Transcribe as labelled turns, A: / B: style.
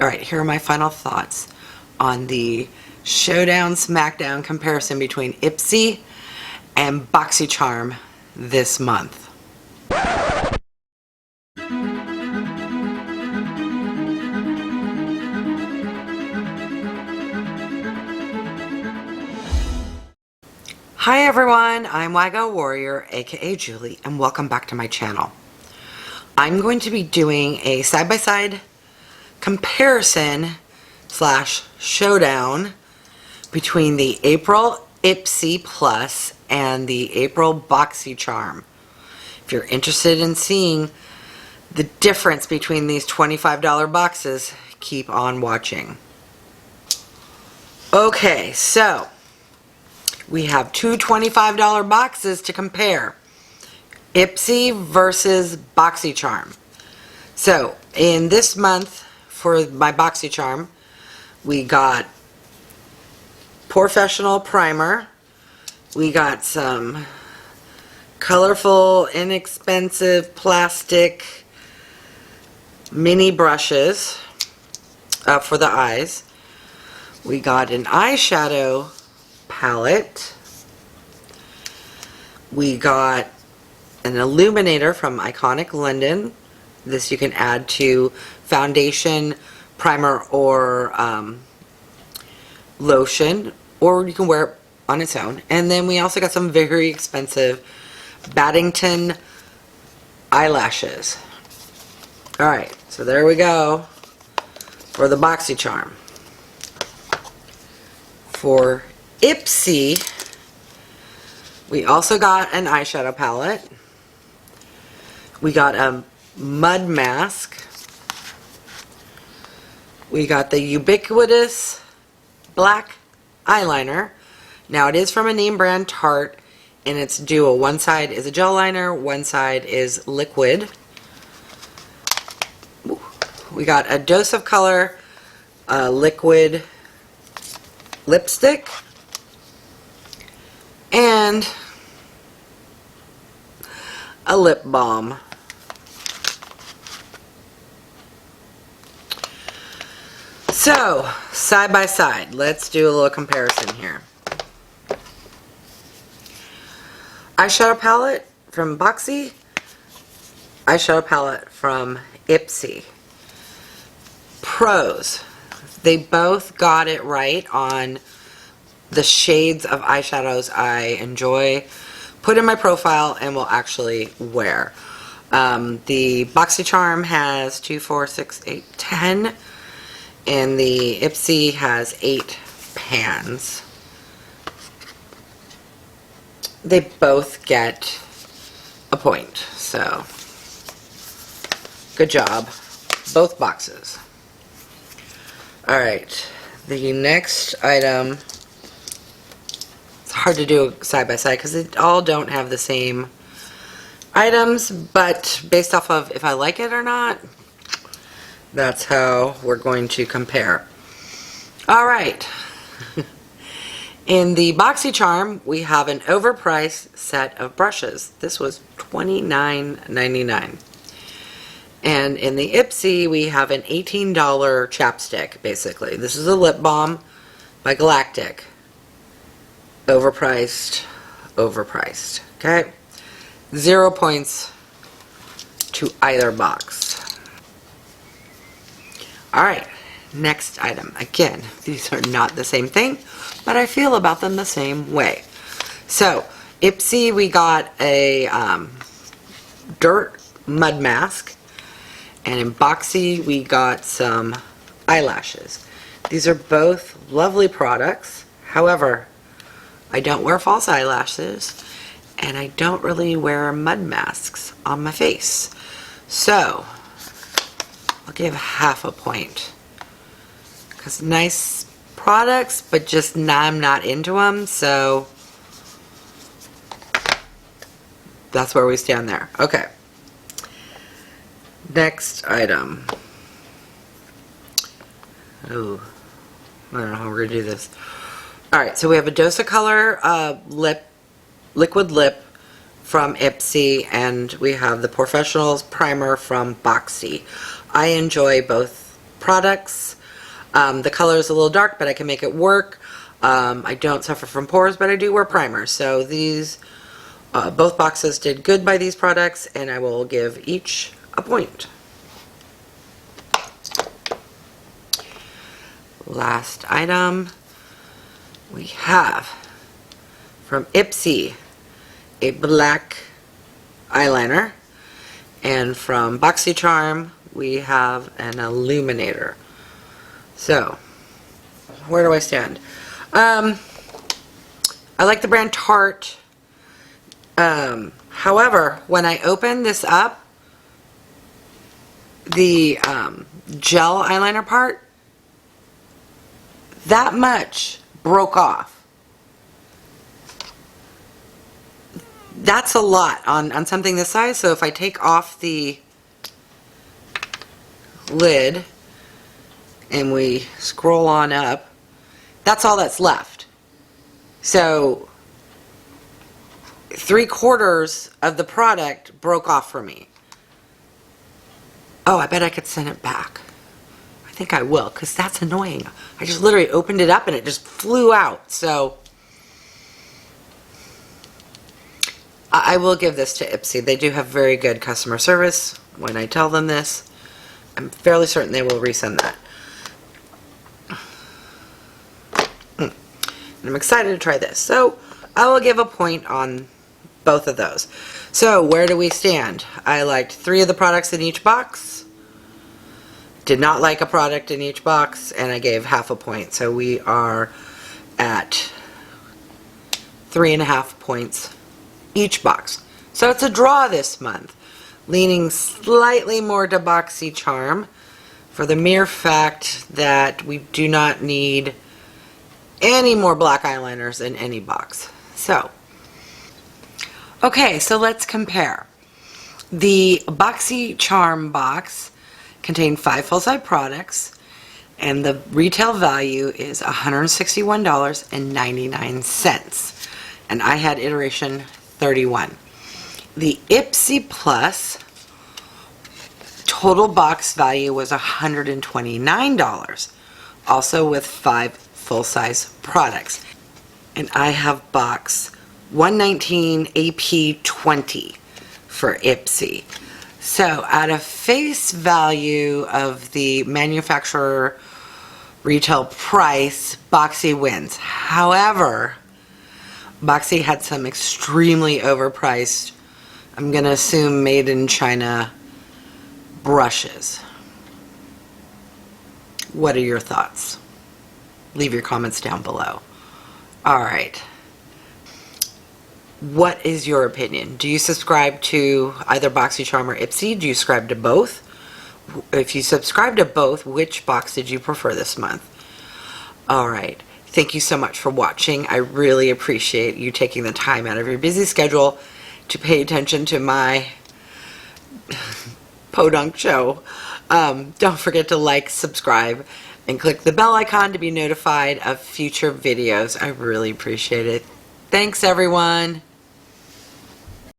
A: Alright, here are my final thoughts on the Showdown Smackdown comparison between Ipsy and Boxycharm this month. Hi everyone, I'm Waggo Warrior, aka Julie, and welcome back to my channel. I'm going to be doing a side-by-side comparison slash showdown between the April Ipsy Plus and the April Boxycharm. If you're interested in seeing the difference between these $25 boxes, keep on watching. Okay, so we have two $25 boxes to compare. Ipsy versus Boxycharm. So, in this month, for my Boxycharm, we got Porefessional primer. We got some colorful, inexpensive plastic mini brushes for the eyes. We got an eyeshadow palette. We got an Illuminator from Iconic London. This you can add to foundation, primer, or lotion, or you can wear it on its own. And then we also got some very expensive Battington eyelashes. Alright, so there we go for the Boxycharm. For Ipsy, we also got an eyeshadow palette. We got a mud mask. We got the ubiquitous black eyeliner. Now it is from a name brand, Tarte, and it's dual. One side is a gel liner, one side is liquid. We got a Dose of Color liquid lipstick and a lip balm. So, side by side, let's do a little comparison here. Eyeshadow palette from Boxy, eyeshadow palette from Ipsy. Pros: they both got it right on the shades of eyeshadows I enjoy, put in my profile, and will actually wear. The Boxycharm has 2, 4, 6, 8, 10, and the Ipsy has 8 pans. They both get a point, so good job, both boxes. Alright, the next item, it's hard to do side by side because they all don't have the same items, but based off of if I like it or not, that's how we're going to compare. Alright, in the Boxycharm, we have an overpriced set of brushes. This was $29.99. And in the Ipsy, we have an $18 chapstick, basically. This is a lip balm by Girlactik. Overpriced, overpriced. Okay? 0 points to either box. Alright, next item. Again, these are not the same thing, but I feel about them the same way. So, Ipsy, we got a dirt mud mask. And in Boxy, we got some eyelashes. These are both lovely products. However, I don't wear false eyelashes, and I don't really wear mud masks on my face. So, I'll give half a point. Because nice products, but just I'm not into them, so that's where we stand there. Okay. Next item. Oh, I don't know how we're going to do this. Alright, so we have a Dose of Color liquid lip from Ipsy, and we have the Porefessional primer from Boxy. I enjoy both products. The color is a little dark, but I can make it work. I don't suffer from pores, but I do wear primer. So these, both boxes did good by these products, and I will give each a point. Last item, we have from Ipsy a black eyeliner, and from Boxycharm we have an Illuminator. So, where do I stand? I like the brand Tarte. However, when I opened this up, the gel eyeliner part, that much broke off. That's a lot on something this size. So if I take off the lid and we scroll on up, that's all that's left. So 3/4 of the product broke off for me. Oh, I bet I could send it back. I think I will, because that's annoying. I just literally opened it up and it just flew out. So I will give this to Ipsy. They do have very good customer service when I tell them this. I'm fairly certain they will resend that. And I'm excited to try this. So I will give a point on both of those. So where do we stand? I liked 3 of the products in each box. Did not like a product in each box, and I gave half a point. So we are at 3.5 points each box. So it's a draw this month, leaning slightly more to Boxycharm for the mere fact that we do not need any more black eyeliners in any box. So, okay, so let's compare. The Boxycharm box contained 5 full-size products, and the retail value is $161.99, and I had iteration 31. The Ipsy Plus total box value was $129, also with 5 full-size products. And I have box 119 AP20 for Ipsy. So at a face value of the manufacturer retail price, Boxy wins. However, Boxy had some extremely overpriced, I'm going to assume made in China, brushes. What are your thoughts? Leave your comments down below. Alright. What is your opinion? Do you subscribe to either Boxycharm or Ipsy? Do you subscribe to both? If you subscribe to both, which box did you prefer this month? Alright. Thank you so much for watching. I really appreciate you taking the time out of your busy schedule to pay attention to my podunk show. Don't forget to like, subscribe, and click the bell icon to be notified of future videos. I really appreciate it. Thanks, everyone.